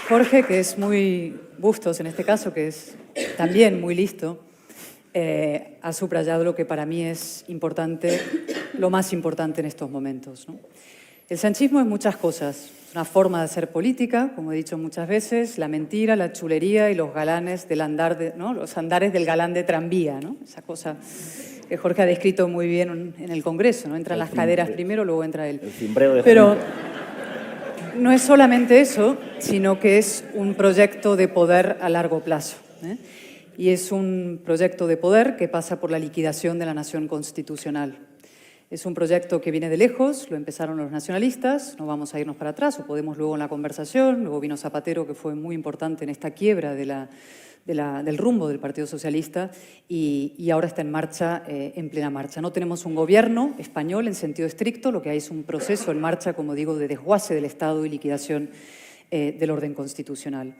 Jorge, que es muy Bustos en este caso, que es también muy listo, ha subrayado lo que para mí es importante, lo más importante en estos momentos, ¿no? El sanchismo es muchas cosas. Es una forma de hacer política, como he dicho muchas veces, la mentira, la chulería y los galanes del ¿no? Los andares del galán de tranvía, ¿no? Esa cosa que Jorge ha descrito muy bien en el Congreso, ¿no? Entran las caderas primero, luego entra él. El cimbreo de Pero Junta. no es solamente eso, sino que es un proyecto de poder a largo plazo, ¿eh? Y es un proyecto de poder que pasa por la liquidación de la nación constitucional. Es un proyecto que viene de lejos, lo empezaron los nacionalistas, no vamos a irnos para atrás, o podemos luego en la conversación, luego vino Zapatero, que fue muy importante en esta quiebra del rumbo del Partido Socialista, y ahora está en marcha, en plena marcha. No tenemos un gobierno español en sentido estricto, lo que hay es un proceso en marcha, como digo, de desguace del Estado y liquidación del orden constitucional.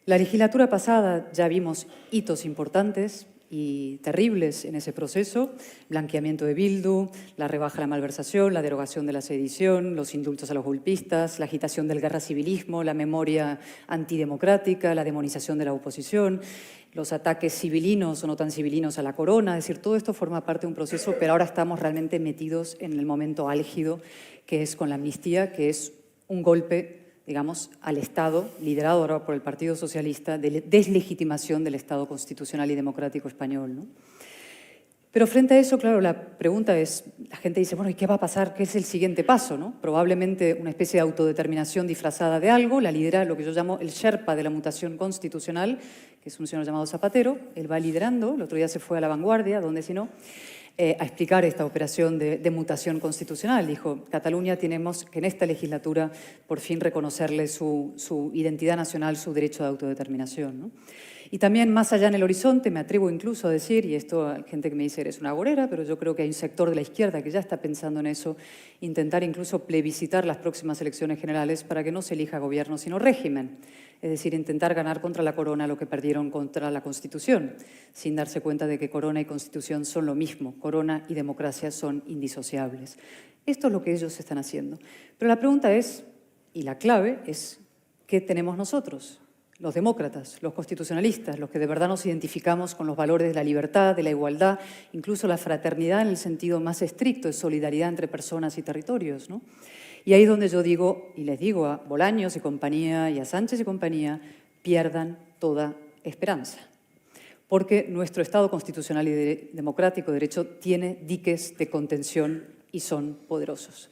La legislatura pasada ya vimos hitos importantes y terribles en ese proceso: blanqueamiento de Bildu, la rebaja a la malversación, la derogación de la sedición, los indultos a los golpistas, la agitación del guerra civilismo, la memoria antidemocrática, la demonización de la oposición, los ataques civilinos o no tan civilinos a la corona. Es decir, todo esto forma parte de un proceso, pero ahora estamos realmente metidos en el momento álgido, que es con la amnistía, que es un golpe, digamos, al Estado, liderado ahora por el Partido Socialista, de deslegitimación del Estado constitucional y democrático español, ¿no? Pero frente a eso, claro, la pregunta es, la gente dice, bueno, ¿y qué va a pasar? ¿Qué es el siguiente paso, no? Probablemente una especie de autodeterminación disfrazada de algo, la lidera lo que yo llamo el Sherpa de la mutación constitucional, que es un señor llamado Zapatero. Él va liderando, el otro día se fue a La Vanguardia, donde si no, a explicar esta operación de mutación constitucional. Dijo, Cataluña tenemos que en esta legislatura por fin reconocerle su identidad nacional, su derecho de autodeterminación, ¿no? Y también más allá en el horizonte, me atrevo incluso a decir, y esto hay gente que me dice, eres una agorera, pero yo creo que hay un sector de la izquierda que ya está pensando en eso, intentar incluso plebiscitar las próximas elecciones generales para que no se elija gobierno, sino régimen. Es decir, intentar ganar contra la corona lo que perdieron contra la Constitución, sin darse cuenta de que corona y Constitución son lo mismo. Corona y democracia son indisociables. Esto es lo que ellos están haciendo. Pero la pregunta es, y la clave es, ¿qué tenemos nosotros? Los demócratas, los constitucionalistas, los que de verdad nos identificamos con los valores de la libertad, de la igualdad, incluso la fraternidad en el sentido más estricto de solidaridad entre personas y territorios, ¿no? Y ahí es donde yo digo, y les digo a Bolaños y compañía y a Sánchez y compañía, pierdan toda esperanza. Porque nuestro Estado constitucional y democrático de derecho tiene diques de contención y son poderosos.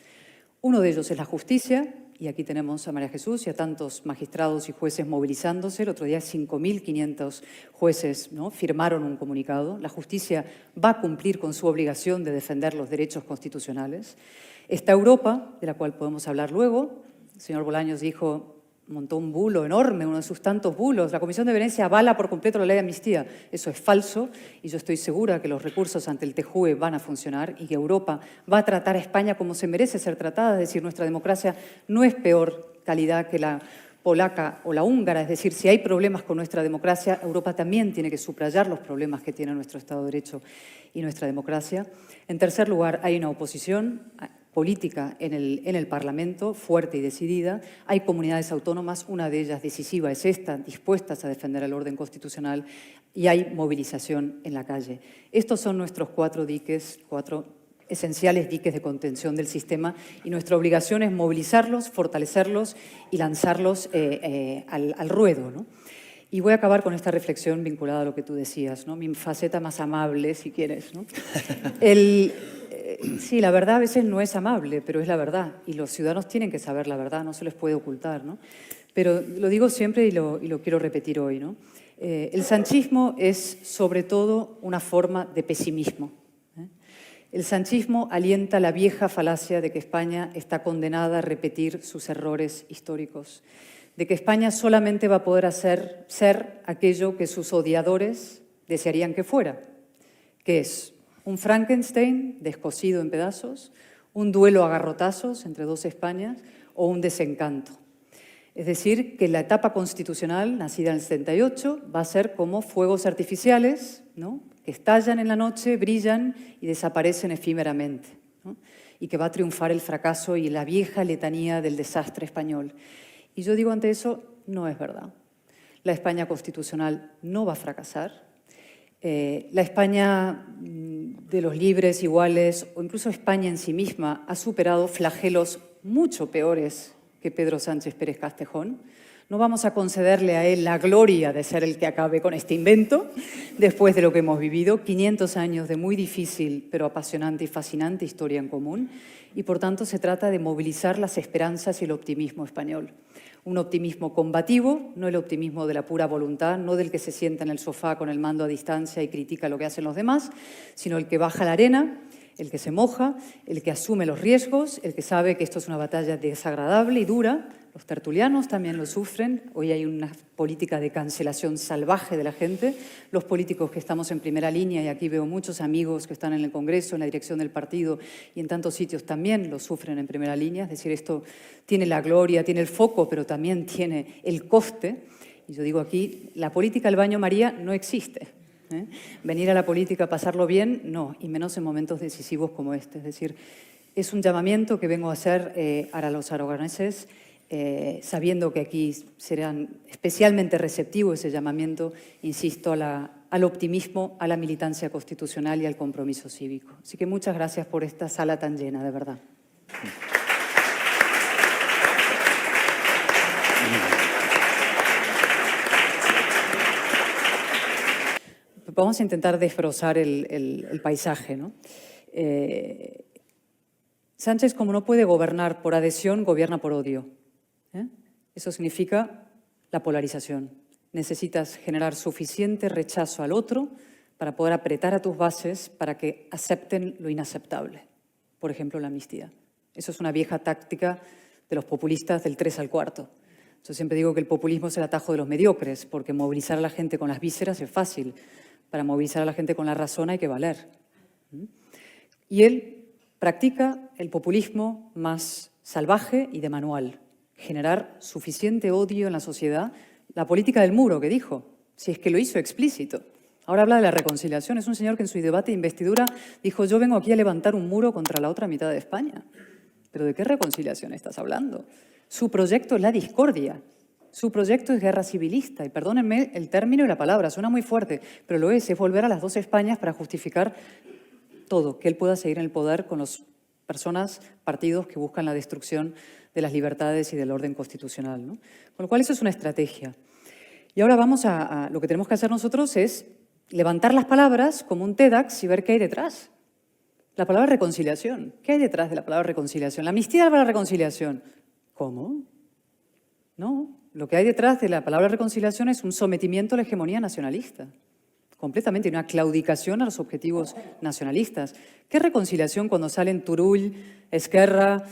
Uno de ellos es la justicia, y aquí tenemos a María Jesús y a tantos magistrados y jueces movilizándose. El otro día 5.500 jueces, ¿no?, firmaron un comunicado. La justicia va a cumplir con su obligación de defender los derechos constitucionales. Está Europa, de la cual podemos hablar luego. El señor Bolaños dijo, montó un bulo enorme, uno de sus tantos bulos. La Comisión de Venecia avala por completo la ley de amnistía. Eso es falso y yo estoy segura que los recursos ante el TJUE van a funcionar y que Europa va a tratar a España como se merece ser tratada. Es decir, nuestra democracia no es peor calidad que la polaca o la húngara. Es decir, si hay problemas con nuestra democracia, Europa también tiene que subrayar los problemas que tiene nuestro Estado de Derecho y nuestra democracia. En tercer lugar, hay una oposición política en el Parlamento, fuerte y decidida. Hay comunidades autónomas, una de ellas decisiva es esta, dispuestas a defender el orden constitucional, y hay movilización en la calle. Estos son nuestros cuatro esenciales diques de contención del sistema, y nuestra obligación es movilizarlos, fortalecerlos y lanzarlos al ruedo, ¿no? Y voy a acabar con esta reflexión vinculada a lo que tú decías, ¿no? Mi faceta más amable, si quieres, ¿no? Sí, la verdad a veces no es amable, pero es la verdad. Y los ciudadanos tienen que saber la verdad, no se les puede ocultar, ¿no? Pero lo digo siempre y lo quiero repetir hoy, ¿no? El sanchismo es sobre todo una forma de pesimismo, ¿eh? El sanchismo alienta la vieja falacia de que España está condenada a repetir sus errores históricos, de que España solamente va a poder ser aquello que sus odiadores desearían que fuera, que es un Frankenstein descosido en pedazos, un duelo a garrotazos entre dos Españas o un desencanto. Es decir, que la etapa constitucional, nacida en el 78, va a ser como fuegos artificiales, ¿no?, que estallan en la noche, brillan y desaparecen efímeramente, ¿no?, y que va a triunfar el fracaso y la vieja letanía del desastre español. Y yo digo ante eso, no es verdad. La España constitucional no va a fracasar. La España de los libres, iguales, o incluso España en sí misma, ha superado flagelos mucho peores que Pedro Sánchez Pérez Castejón. No vamos a concederle a él la gloria de ser el que acabe con este invento, después de lo que hemos vivido, 500 años de muy difícil, pero apasionante y fascinante historia en común, y por tanto se trata de movilizar las esperanzas y el optimismo español. Un optimismo combativo, no el optimismo de la pura voluntad, no del que se sienta en el sofá con el mando a distancia y critica lo que hacen los demás, sino el que baja a la arena, el que se moja, el que asume los riesgos, el que sabe que esto es una batalla desagradable y dura. Los tertulianos también lo sufren. Hoy hay una política de cancelación salvaje de la gente. Los políticos que estamos en primera línea, y aquí veo muchos amigos que están en el Congreso, en la dirección del partido y en tantos sitios también lo sufren en primera línea. Es decir, esto tiene la gloria, tiene el foco, pero también tiene el coste. Y yo digo aquí, la política del baño María no existe. Venir a la política a pasarlo bien, no, y menos en momentos decisivos como este. Es decir, es un llamamiento que vengo a hacer a los aragoneses, sabiendo que aquí serán especialmente receptivos ese llamamiento, insisto, al optimismo, a la militancia constitucional y al compromiso cívico. Así que muchas gracias por esta sala tan llena, de verdad. Vamos a intentar desbrozar el paisaje, ¿no? Sánchez, como no puede gobernar por adhesión, gobierna por odio. Eso significa la polarización. Necesitas generar suficiente rechazo al otro para poder apretar a tus bases para que acepten lo inaceptable. Por ejemplo, la amnistía. Eso es una vieja táctica de los populistas del 3 al 4. Yo siempre digo que el populismo es el atajo de los mediocres, porque movilizar a la gente con las vísceras es fácil. Para movilizar a la gente con la razón hay que valer. Y él practica el populismo más salvaje y de manual. Generar suficiente odio en la sociedad. La política del muro que dijo, si es que lo hizo explícito. Ahora habla de la reconciliación. Es un señor que en su debate de investidura dijo, yo vengo aquí a levantar un muro contra la otra mitad de España. ¿Pero de qué reconciliación estás hablando? Su proyecto es la discordia. Su proyecto es guerra civilista, y perdónenme el término y la palabra, suena muy fuerte, pero lo es volver a las dos Españas para justificar todo, que él pueda seguir en el poder con las personas, partidos que buscan la destrucción de las libertades y del orden constitucional, ¿no? Con lo cual eso es una estrategia. Y ahora vamos a lo que tenemos que hacer nosotros es levantar las palabras como un TEDx y ver qué hay detrás. La palabra reconciliación. ¿Qué hay detrás de la palabra reconciliación? La amnistía de la reconciliación. ¿Cómo? No. Lo que hay detrás de la palabra reconciliación es un sometimiento a la hegemonía nacionalista, completamente, una claudicación a los objetivos nacionalistas. ¿Qué reconciliación cuando salen Turull, Esquerra,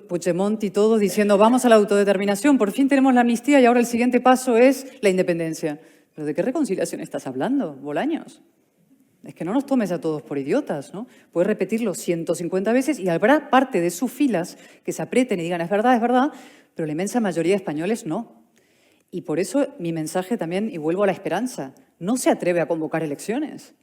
Puigdemont y todos diciendo vamos a la autodeterminación, por fin tenemos la amnistía y ahora el siguiente paso es la independencia? ¿Pero de qué reconciliación estás hablando, Bolaños? Es que no nos tomes a todos por idiotas, ¿no? Puedes repetirlo 150 veces y habrá parte de sus filas que se aprieten y digan es verdad, pero la inmensa mayoría de españoles no. Y por eso mi mensaje también, y vuelvo a la esperanza, no se atreve a convocar elecciones.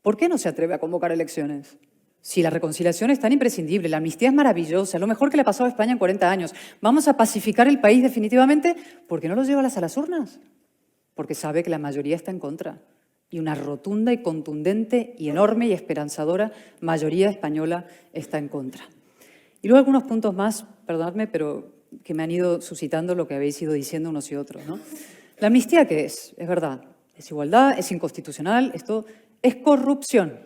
¿Por qué no se atreve a convocar elecciones? Si la reconciliación es tan imprescindible, la amnistía es maravillosa, es lo mejor que le ha pasado a España en 40 años, vamos a pacificar el país definitivamente, ¿por qué no los lleva a las urnas? Porque sabe que la mayoría está en contra. Y una rotunda y contundente y enorme y esperanzadora mayoría española está en contra. Y luego algunos puntos más, perdonadme, pero que me han ido suscitando lo que habéis ido diciendo unos y otros, ¿no? ¿La amnistía qué es? Es verdad, es igualdad, es inconstitucional, esto es corrupción.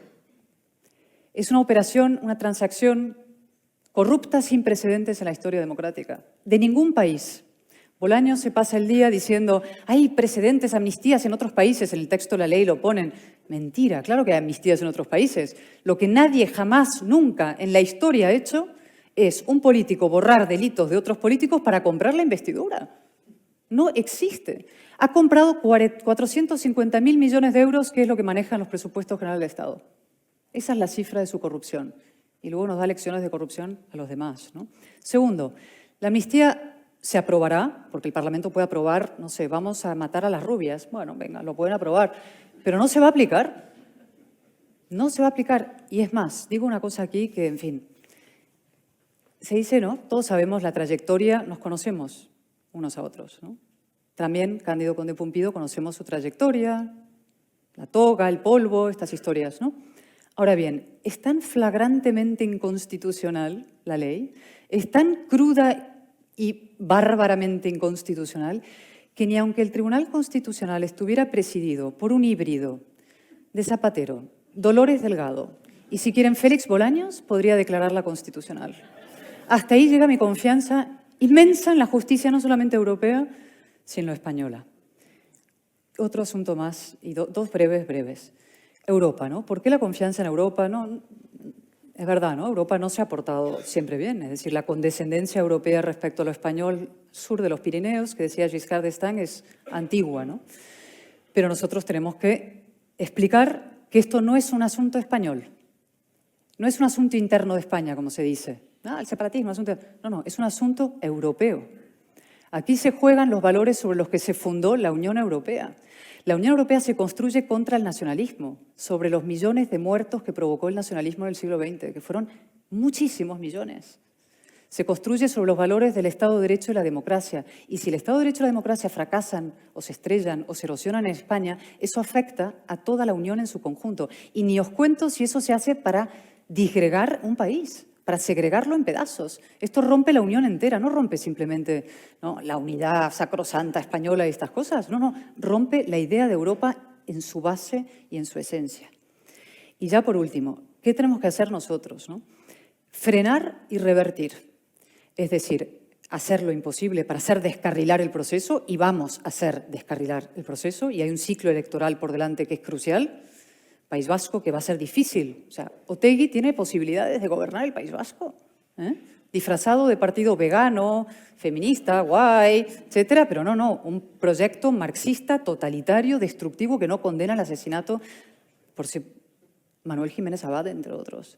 Es una operación, una transacción corrupta sin precedentes en la historia democrática. De ningún país. Bolaños se pasa el día diciendo hay precedentes, amnistías en otros países, en el texto de la ley lo ponen. Mentira, claro que hay amnistías en otros países. Lo que nadie jamás, nunca en la historia ha hecho es un político borrar delitos de otros políticos para comprar la investidura. No existe. Ha comprado 450.000 millones de euros, que es lo que manejan los presupuestos generales del Estado. Esa es la cifra de su corrupción. Y luego nos da lecciones de corrupción a los demás, ¿no? Segundo, la amnistía se aprobará, porque el Parlamento puede aprobar, no sé, vamos a matar a las rubias. Bueno, venga, lo pueden aprobar, pero no se va a aplicar. No se va a aplicar. Y es más, digo una cosa aquí que, en fin, se dice, ¿no? Todos sabemos la trayectoria, nos conocemos unos a otros, ¿no? También Cándido Conde Pumpido, conocemos su trayectoria, la toga, el polvo, estas historias, ¿no? Ahora bien, es tan flagrantemente inconstitucional la ley, es tan cruda y bárbaramente inconstitucional, que ni aunque el Tribunal Constitucional estuviera presidido por un híbrido de Zapatero, Dolores Delgado y, si quieren, Félix Bolaños, podría declararla constitucional. Hasta ahí llega mi confianza inmensa en la justicia, no solamente europea, sino española. Otro asunto más, y dos breves. Europa, ¿no? ¿Por qué la confianza en Europa? No, es verdad, ¿no? Europa no se ha portado siempre bien. Es decir, la condescendencia europea respecto a lo español sur de los Pirineos, que decía Giscard d'Estaing, es antigua, ¿no? Pero nosotros tenemos que explicar que esto no es un asunto español. No es un asunto interno de España, como se dice. El separatismo, no, es un asunto europeo. Aquí se juegan los valores sobre los que se fundó la Unión Europea. La Unión Europea se construye contra el nacionalismo, sobre los millones de muertos que provocó el nacionalismo en el siglo XX, que fueron muchísimos millones. Se construye sobre los valores del Estado de Derecho y la democracia. Y si el Estado de Derecho y la democracia fracasan o se estrellan o se erosionan en España, eso afecta a toda la Unión en su conjunto. Y ni os cuento si eso se hace para disgregar un país, para segregarlo en pedazos. Esto rompe la unión entera, no rompe simplemente, ¿no?, la unidad sacrosanta española y estas cosas. No, rompe la idea de Europa en su base y en su esencia. Y ya por último, ¿qué tenemos que hacer nosotros, ¿no? Frenar y revertir. Es decir, hacer lo imposible para hacer descarrilar el proceso, y vamos a hacer descarrilar el proceso, y hay un ciclo electoral por delante que es crucial. País Vasco, que va a ser difícil. O sea, Otegi tiene posibilidades de gobernar el País Vasco, disfrazado de partido vegano, feminista, guay, etcétera, pero no, un proyecto marxista, totalitario, destructivo, que no condena el asesinato por Manuel Jiménez Abad, entre otros.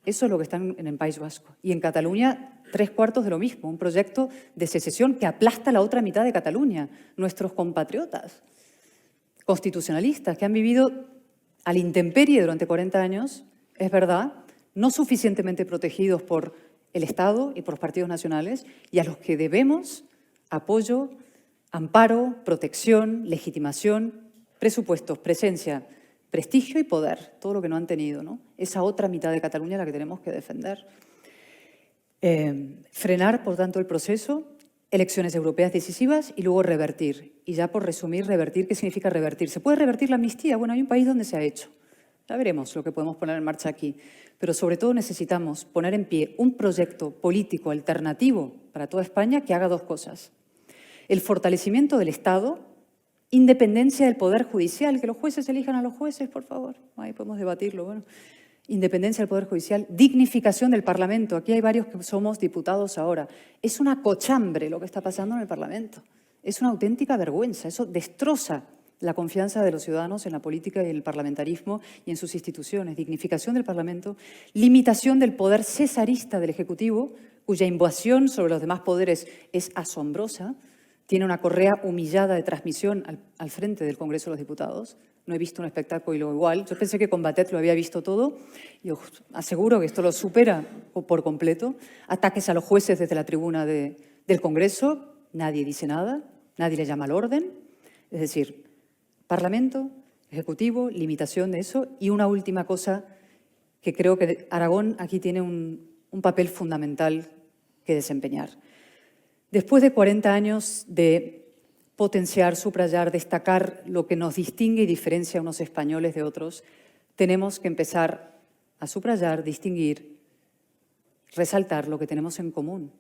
Eso es lo que está en el País Vasco. Y en Cataluña, 3/4 de lo mismo, un proyecto de secesión que aplasta la otra mitad de Cataluña, nuestros compatriotas constitucionalistas que han vivido a la intemperie durante 40 años, es verdad, no suficientemente protegidos por el Estado y por los partidos nacionales, y a los que debemos apoyo, amparo, protección, legitimación, presupuestos, presencia, prestigio y poder, todo lo que no han tenido, ¿no? Esa otra mitad de Cataluña la que tenemos que defender. Frenar, por tanto, el proceso, elecciones europeas decisivas y luego revertir. Y ya por resumir, revertir, ¿qué significa revertir? ¿Se puede revertir la amnistía? Bueno, hay un país donde se ha hecho. Ya veremos lo que podemos poner en marcha aquí. Pero sobre todo necesitamos poner en pie un proyecto político alternativo para toda España que haga dos cosas. El fortalecimiento del Estado, independencia del Poder Judicial, que los jueces elijan a los jueces, por favor. Ahí podemos debatirlo, bueno. Independencia del Poder Judicial, dignificación del Parlamento. Aquí hay varios que somos diputados ahora. Es una cochambre lo que está pasando en el Parlamento. Es una auténtica vergüenza. Eso destroza la confianza de los ciudadanos en la política y en el parlamentarismo y en sus instituciones. Dignificación del Parlamento, limitación del poder cesarista del Ejecutivo, cuya invasión sobre los demás poderes es asombrosa. Tiene una correa humillada de transmisión al frente del Congreso de los Diputados. No he visto un espectáculo igual. Yo pensé que con Batet lo había visto todo y os aseguro que esto lo supera por completo. Ataques a los jueces desde la tribuna del Congreso. Nadie dice nada, nadie le llama al orden. Es decir, Parlamento, Ejecutivo, limitación de eso. Y una última cosa que creo que Aragón aquí tiene un papel fundamental que desempeñar. Después de 40 años de potenciar, subrayar, destacar lo que nos distingue y diferencia a unos españoles de otros, tenemos que empezar a subrayar, distinguir, resaltar lo que tenemos en común.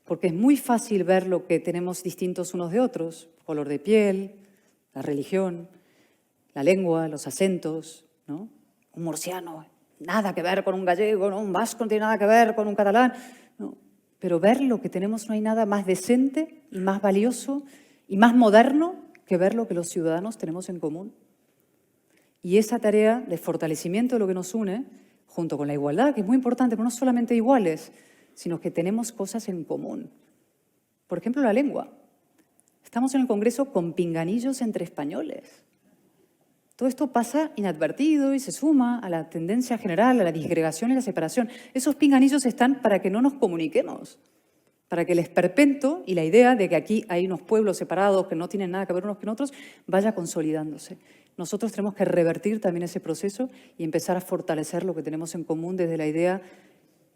Porque es muy fácil ver lo que tenemos distintos unos de otros, color de piel, la religión, la lengua, los acentos, ¿no? Un murciano, nada que ver con un gallego, ¿no? Un vasco no tiene nada que ver con un catalán, ¿no? Pero ver lo que tenemos, no hay nada más decente y más valioso y más moderno que ver lo que los ciudadanos tenemos en común. Y esa tarea de fortalecimiento de lo que nos une, junto con la igualdad, que es muy importante, pero no solamente iguales, sino que tenemos cosas en común. Por ejemplo, la lengua. Estamos en el Congreso con pinganillos entre españoles. Todo esto pasa inadvertido y se suma a la tendencia general, a la disgregación y la separación. Esos pinganillos están para que no nos comuniquemos, para que el esperpento y la idea de que aquí hay unos pueblos separados que no tienen nada que ver unos con otros vaya consolidándose. Nosotros tenemos que revertir también ese proceso y empezar a fortalecer lo que tenemos en común desde la idea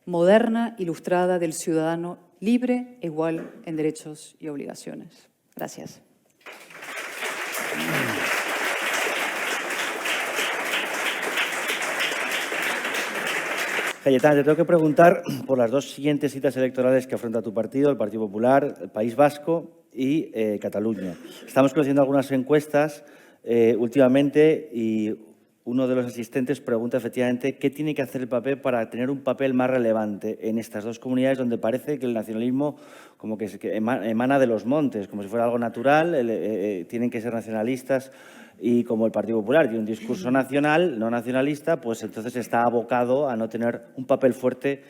moderna, ilustrada del ciudadano libre e igual en derechos y obligaciones. Gracias. Cayetana, te tengo que preguntar por las dos siguientes citas electorales que afronta tu partido, el Partido Popular, el País Vasco y Cataluña. Estamos conociendo algunas encuestas últimamente y uno de los asistentes pregunta efectivamente qué tiene que hacer el PP para tener un papel más relevante en estas dos comunidades donde parece que el nacionalismo como que emana de los montes, como si fuera algo natural, tienen que ser nacionalistas. Y como el Partido Popular tiene un discurso nacional, no nacionalista, pues entonces está abocado a no tener un papel fuerte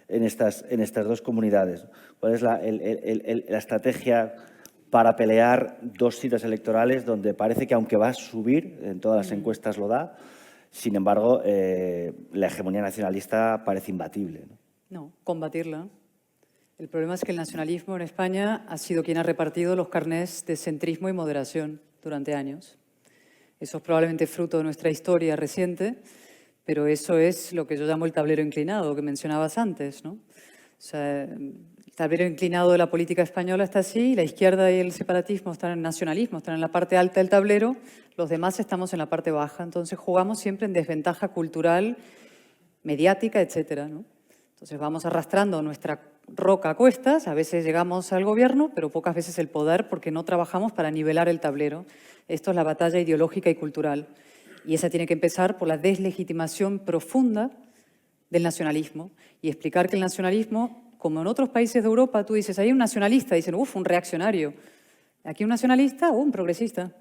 en estas dos comunidades. ¿Cuál es la estrategia para pelear dos citas electorales donde parece que aunque va a subir, en todas las encuestas lo da, sin embargo, la hegemonía nacionalista parece imbatible? No, combatirla. El problema es que el nacionalismo en España ha sido quien ha repartido los carnés de centrismo y moderación durante años. Eso es probablemente fruto de nuestra historia reciente, pero eso es lo que yo llamo el tablero inclinado que mencionabas antes, ¿no? O sea, el tablero inclinado de la política española está así, la izquierda y el separatismo están en el nacionalismo, están en la parte alta del tablero, los demás estamos en la parte baja. Entonces jugamos siempre en desventaja cultural, mediática, etcétera, ¿no? Entonces vamos arrastrando nuestra roca a cuestas, a veces llegamos al gobierno, pero pocas veces el poder porque no trabajamos para nivelar el tablero. Esto es la batalla ideológica y cultural. Y esa tiene que empezar por la deslegitimación profunda del nacionalismo y explicar que el nacionalismo, como en otros países de Europa, tú dices, hay un nacionalista, dicen, un reaccionario. Aquí un nacionalista o un progresista.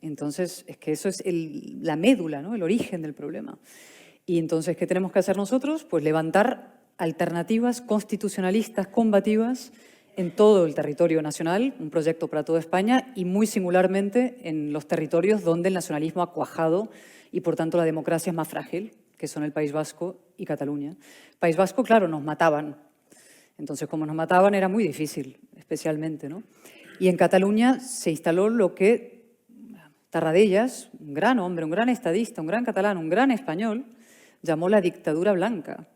Entonces, es que eso es la médula, ¿no? El origen del problema. Y entonces, ¿qué tenemos que hacer nosotros? Pues levantar alternativas constitucionalistas combativas en todo el territorio nacional, un proyecto para toda España y muy singularmente en los territorios donde el nacionalismo ha cuajado y por tanto la democracia es más frágil, que son el País Vasco y Cataluña. País Vasco, claro, nos mataban. Entonces, como nos mataban era muy difícil, especialmente, ¿no? Y en Cataluña se instaló lo que Tarradellas, un gran hombre, un gran estadista, un gran catalán, un gran español, llamó la dictadura blanca.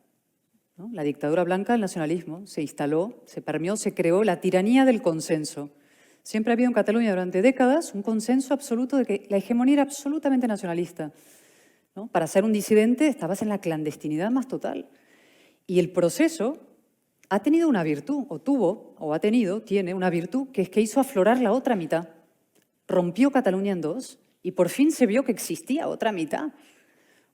¿No? La dictadura blanca del nacionalismo se instaló, se permeó, se creó la tiranía del consenso. Siempre ha habido en Cataluña durante décadas un consenso absoluto de que la hegemonía era absolutamente nacionalista, ¿no? Para ser un disidente estabas en la clandestinidad más total. Y el proceso ha tenido una virtud, tiene una virtud, que es que hizo aflorar la otra mitad. Rompió Cataluña en dos y por fin se vio que existía otra mitad.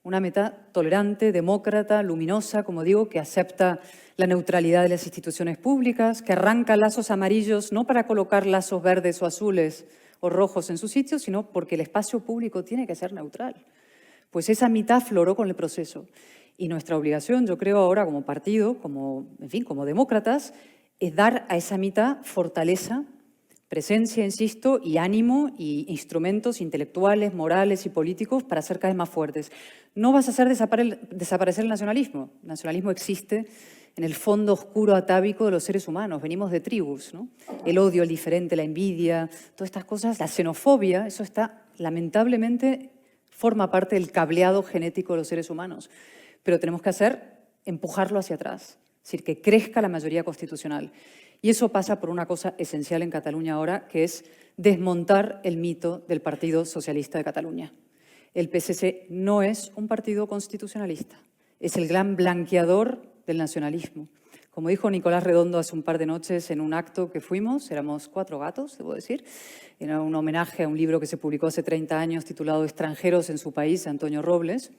Una mitad tolerante, demócrata, luminosa, como digo, que acepta la neutralidad de las instituciones públicas, que arranca lazos amarillos no para colocar lazos verdes o azules o rojos en su sitio, sino porque el espacio público tiene que ser neutral. Pues esa mitad floró con el proceso. Y nuestra obligación, yo creo ahora como partido, como demócratas, es dar a esa mitad fortaleza, presencia, insisto, y ánimo y instrumentos intelectuales, morales y políticos para ser cada vez más fuertes. No vas a hacer desaparecer el nacionalismo. El nacionalismo existe en el fondo oscuro atávico de los seres humanos. Venimos de tribus, ¿no? El odio, el diferente, la envidia, todas estas cosas, la xenofobia, eso está, lamentablemente, forma parte del cableado genético de los seres humanos. Pero tenemos que empujarlo hacia atrás, es decir, que crezca la mayoría constitucional. Y eso pasa por una cosa esencial en Cataluña ahora, que es desmontar el mito del Partido Socialista de Cataluña. El PSC no es un partido constitucionalista, es el gran blanqueador del nacionalismo. Como dijo Nicolás Redondo hace un par de noches en un acto que fuimos, éramos 4 gatos, debo decir, era un homenaje a un libro que se publicó hace 30 años titulado Extranjeros en su país, de Antonio Robles,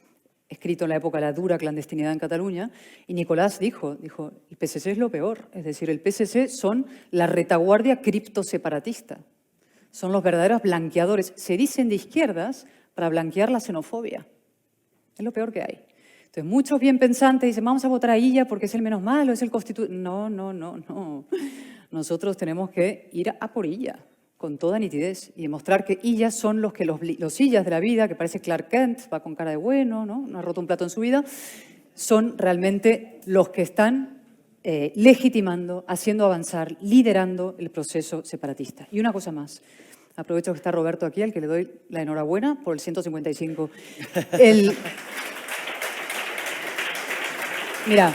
escrito en la época de la dura clandestinidad en Cataluña, y Nicolás dijo, el PSC es lo peor, es decir, el PSC son la retaguardia criptoseparatista, son los verdaderos blanqueadores, se dicen de izquierdas para blanquear la xenofobia, es lo peor que hay. Entonces, muchos bien pensantes dicen, vamos a votar a Illa porque es el menos malo, es el constituyente. No. Nosotros tenemos que ir a por Illa, con toda nitidez, y demostrar que Illa son los que los Illas de la vida, que parece Clark Kent, va con cara de bueno, ¿no? No ha roto un plato en su vida, son realmente los que están legitimando, haciendo avanzar, liderando el proceso separatista. Y una cosa más. Aprovecho que está Roberto aquí, al que le doy la enhorabuena por el 155. Mira,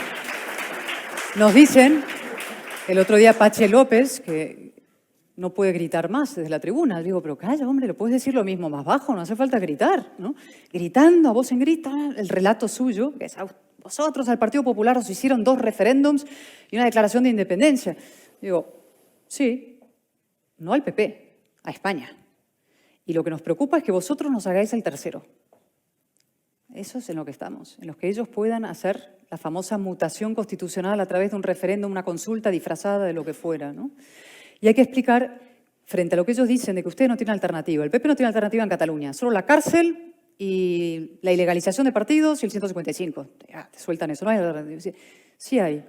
nos dicen, el otro día Pache López, que no puede gritar más desde la tribuna. Le digo, pero calla, hombre, ¿le puedes decir lo mismo más bajo? No hace falta gritar, ¿no? Gritando, a voz en grita, el relato suyo, que es vosotros al Partido Popular os hicieron 2 referéndums y una declaración de independencia. Digo, sí, no al PP, a España. Y lo que nos preocupa es que vosotros nos hagáis el tercero. Eso es en lo que estamos, en los que ellos puedan hacer la famosa mutación constitucional a través de un referéndum, una consulta disfrazada de lo que fuera, ¿no? Y hay que explicar, frente a lo que ellos dicen de que ustedes no tienen alternativa, el PP no tiene alternativa en Cataluña, solo la cárcel y la ilegalización de partidos y el 155. Te sueltan eso, no hay alternativa. Sí hay.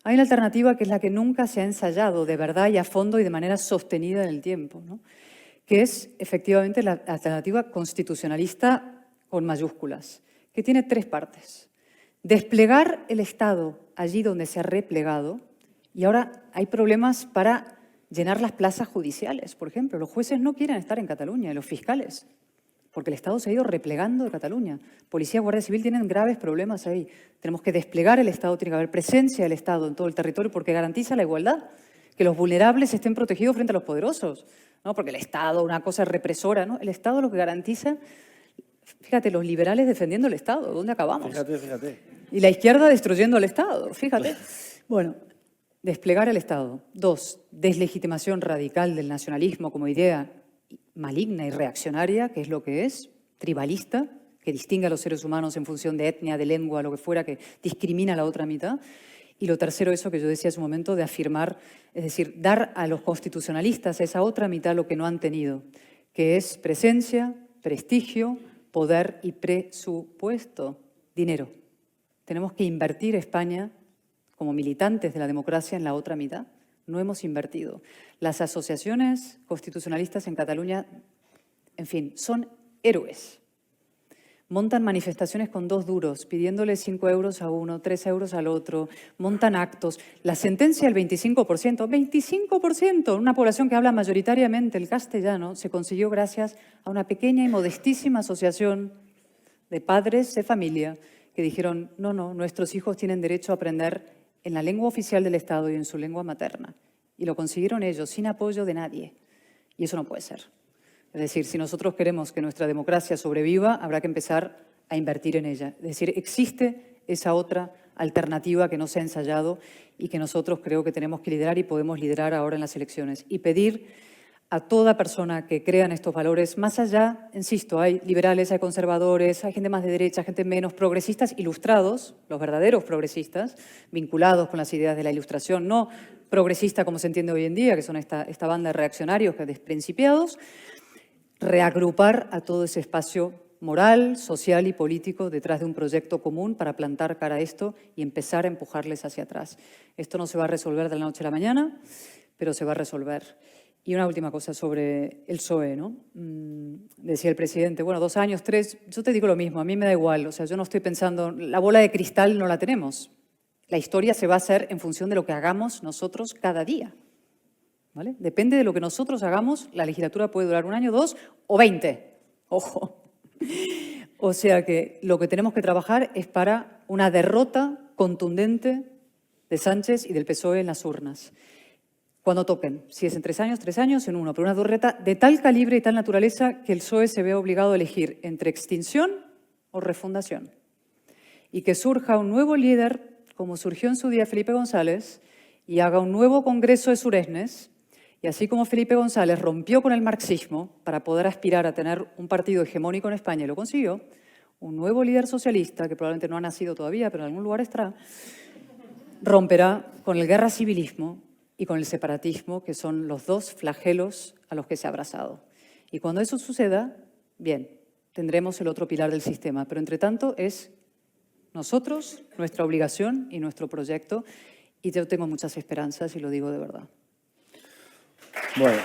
Hay una alternativa que es la que nunca se ha ensayado de verdad y a fondo y de manera sostenida en el tiempo, ¿no? Que es efectivamente la alternativa constitucionalista con mayúsculas, que tiene 3 partes. Desplegar el Estado allí donde se ha replegado, y ahora hay problemas para llenar las plazas judiciales, por ejemplo. Los jueces no quieren estar en Cataluña, y los fiscales, porque el Estado se ha ido replegando de Cataluña. Policía, Guardia Civil tienen graves problemas ahí. Tenemos que desplegar el Estado, tiene que haber presencia del Estado en todo el territorio porque garantiza la igualdad, que los vulnerables estén protegidos frente a los poderosos, ¿no? Porque el Estado, una cosa represora, ¿no? El Estado lo que garantiza, fíjate, los liberales defendiendo el Estado, ¿dónde acabamos? Fíjate. Y la izquierda destruyendo el Estado, fíjate. Bueno, desplegar el Estado. 2, deslegitimación radical del nacionalismo como idea maligna y reaccionaria, que es lo que es, tribalista, que distingue a los seres humanos en función de etnia, de lengua, lo que fuera, que discrimina a la otra mitad. Y lo tercero, eso que yo decía hace un momento, de afirmar, es decir, dar a los constitucionalistas, a esa otra mitad, lo que no han tenido, que es presencia, prestigio, poder y presupuesto, dinero. Tenemos que invertir España como militantes de la democracia en la otra mitad. No hemos invertido. Las asociaciones constitucionalistas en Cataluña, en fin, son héroes. Montan manifestaciones con 2 duros, pidiéndole 5 euros a uno, 3 euros al otro, montan actos. La sentencia del 25%, una población que habla mayoritariamente el castellano, se consiguió gracias a una pequeña y modestísima asociación de padres de familia que dijeron, no, nuestros hijos tienen derecho a aprender en la lengua oficial del Estado y en su lengua materna. Y lo consiguieron ellos, sin apoyo de nadie. Y eso no puede ser. Es decir, si nosotros queremos que nuestra democracia sobreviva, habrá que empezar a invertir en ella. Es decir, existe esa otra alternativa que no se ha ensayado y que nosotros creo que tenemos que liderar y podemos liderar ahora en las elecciones. Y pedir a toda persona que crea en estos valores, más allá, insisto, hay liberales, hay conservadores, hay gente más de derecha, gente menos, progresistas ilustrados, los verdaderos progresistas, vinculados con las ideas de la Ilustración, no progresista como se entiende hoy en día, que son esta banda de reaccionarios que desprincipiados, reagrupar a todo ese espacio moral, social y político detrás de un proyecto común para plantar cara a esto y empezar a empujarles hacia atrás. Esto no se va a resolver de la noche a la mañana, pero se va a resolver. Y una última cosa sobre el PSOE, ¿no? Decía el presidente, bueno, 2 años, 3, yo te digo lo mismo, a mí me da igual, o sea, yo no estoy pensando, la bola de cristal no la tenemos. La historia se va a hacer en función de lo que hagamos nosotros cada día. ¿Vale? Depende de lo que nosotros hagamos, la legislatura puede durar 1 año, 2 o 20. Ojo. O sea que lo que tenemos que trabajar es para una derrota contundente de Sánchez y del PSOE en las urnas. Cuando toquen, si es en 3 años, en 1, pero una derrota de tal calibre y tal naturaleza que el PSOE se vea obligado a elegir entre extinción o refundación. Y que surja un nuevo líder, como surgió en su día Felipe González, y haga un nuevo congreso de Suresnes. Y así como Felipe González rompió con el marxismo para poder aspirar a tener un partido hegemónico en España y lo consiguió, un nuevo líder socialista, que probablemente no ha nacido todavía, pero en algún lugar estará, romperá con el guerra civilismo y con el separatismo, que son los 2 flagelos a los que se ha abrazado. Y cuando eso suceda, bien, tendremos el otro pilar del sistema. Pero, entre tanto, es nosotros, nuestra obligación y nuestro proyecto. Y yo tengo muchas esperanzas y lo digo de verdad. Bueno.